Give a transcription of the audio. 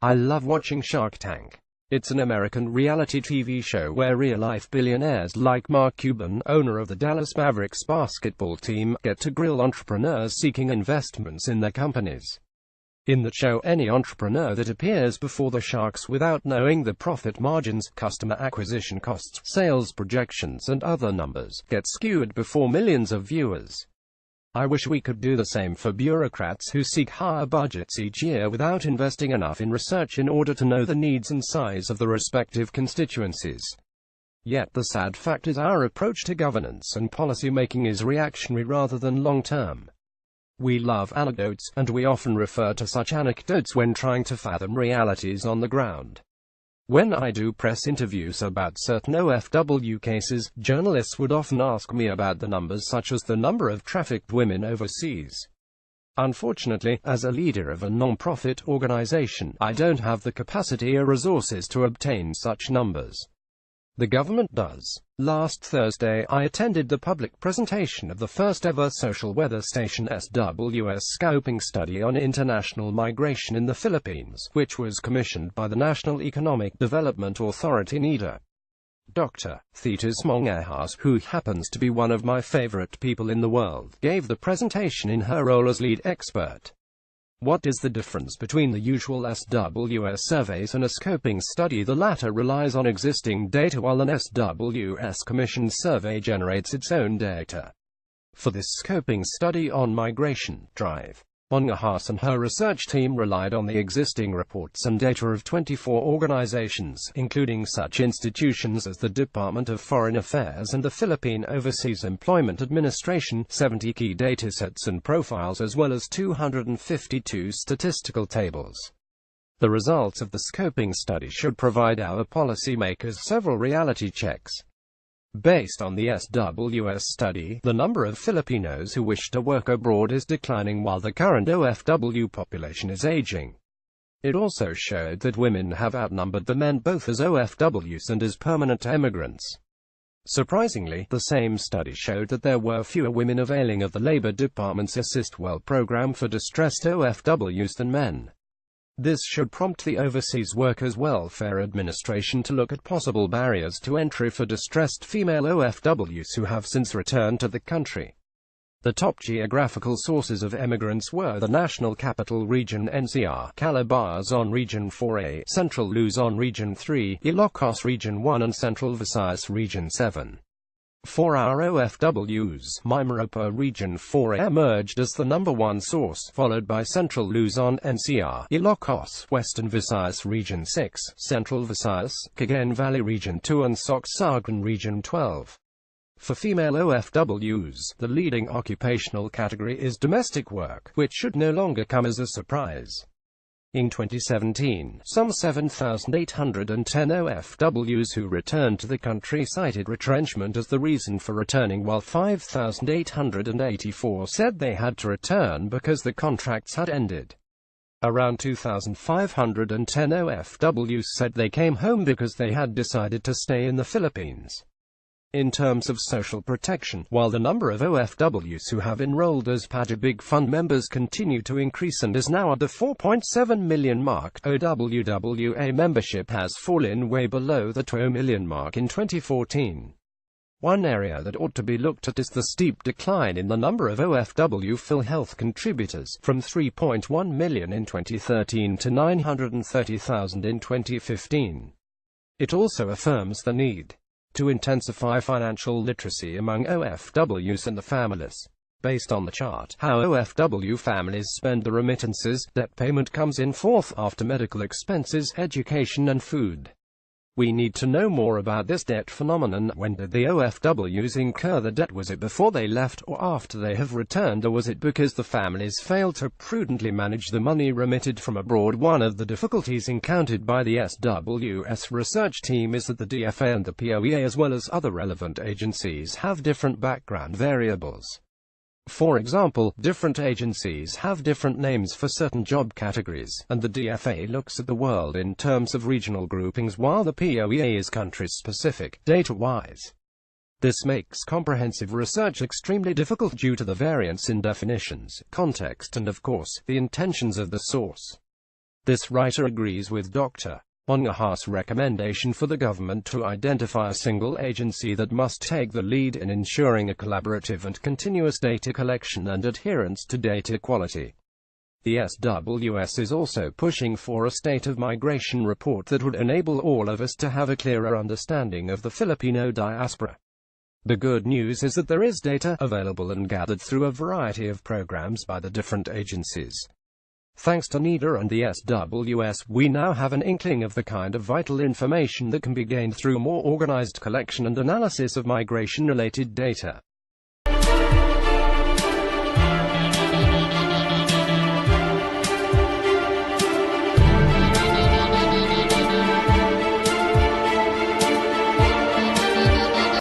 I love watching Shark Tank. It's an American reality TV show where real-life billionaires like Mark Cuban, owner of the Dallas Mavericks basketball team, get to grill entrepreneurs seeking investments in their companies. In the show, any entrepreneur that appears before the Sharks without knowing the profit margins, customer acquisition costs, sales projections and other numbers, gets skewed before millions of viewers. I wish we could do the same for bureaucrats who seek higher budgets each year without investing enough in research in order to know the needs and size of the respective constituencies. Yet the sad fact is our approach to governance and policy making is reactionary rather than long-term. We love anecdotes, and we often refer to such anecdotes when trying to fathom realities on the ground. When I do press interviews about certain OFW cases, journalists would often ask me about the numbers such as the number of trafficked women overseas. Unfortunately, as a leader of a non-profit organization, I don't have the capacity or resources to obtain such numbers. The government does. Last Thursday, I attended the public presentation of the first-ever social weather station SWS scoping study on international migration in the Philippines, which was commissioned by the National Economic Development Authority (NEDA). Dr. Thetis Mongejas, who happens to be one of my favorite people in the world, gave the presentation in her role as lead expert. What is the difference between the usual SWS surveys and a scoping study? The latter relies on existing data while an SWS commissioned survey generates its own data. For this scoping study on migration, Drive, Mongejas and her research team relied on the existing reports and data of 24 organizations, including such institutions as the Department of Foreign Affairs and the Philippine Overseas Employment Administration, 70 key datasets and profiles as well as 252 statistical tables. The results of the scoping study should provide our policymakers several reality checks. Based on the SWS study, the number of Filipinos who wish to work abroad is declining while the current OFW population is aging. It also showed that women have outnumbered the men both as OFWs and as permanent emigrants. Surprisingly, the same study showed that there were fewer women availing of the Labor Department's Assist Well program for distressed OFWs than men. This should prompt the Overseas Workers Welfare Administration to look at possible barriers to entry for distressed female OFWs who have since returned to the country. The top geographical sources of emigrants were the National Capital Region (NCR), Calabarzon Region 4A, Central Luzon Region 3, Ilocos Region 1 and Central Visayas Region 7. For our OFWs, Mimaropa Region 4 emerged as the #1 source, followed by Central Luzon, NCR, Ilocos, Western Visayas Region 6, Central Visayas, Cagayan Valley Region 2 and Sorsogon Region 12. For female OFWs, the leading occupational category is domestic work, which should no longer come as a surprise. In 2017, some 7,810 OFWs who returned to the country cited retrenchment as the reason for returning, while 5,884 said they had to return because the contracts had ended. Around 2,510 OFWs said they came home because they had decided to stay in the Philippines. In terms of social protection, while the number of OFWs who have enrolled as Pagibig Fund members continue to increase and is now at the 4.7 million mark, OWWA membership has fallen way below the 2 million mark in 2014. One area that ought to be looked at is the steep decline in the number of OFW PhilHealth contributors, from 3.1 million in 2013 to 930,000 in 2015. It also affirms the need to intensify financial literacy among OFWs and the families. Based on the chart, how OFW families spend the remittances, debt payment comes in fourth after medical expenses, education and food. We need to know more about this debt phenomenon. When did the OFWs incur the debt? Was it before they left or after they have returned, or was it because the families failed to prudently manage the money remitted from abroad? One of the difficulties encountered by the SWS research team is that the DFA and the POEA as well as other relevant agencies have different background variables. For example, different agencies have different names for certain job categories, and the DFA looks at the world in terms of regional groupings while the POEA is country-specific, data-wise. This makes comprehensive research extremely difficult due to the variance in definitions, context and of course, the intentions of the source. This writer agrees with Dr. Ongaha's recommendation for the government to identify a single agency that must take the lead in ensuring a collaborative and continuous data collection and adherence to data quality. The SWS is also pushing for a state of migration report that would enable all of us to have a clearer understanding of the Filipino diaspora. The good news is that there is data available and gathered through a variety of programs by the different agencies. Thanks to NIDA and the SWS, we now have an inkling of the kind of vital information that can be gained through more organized collection and analysis of migration-related data.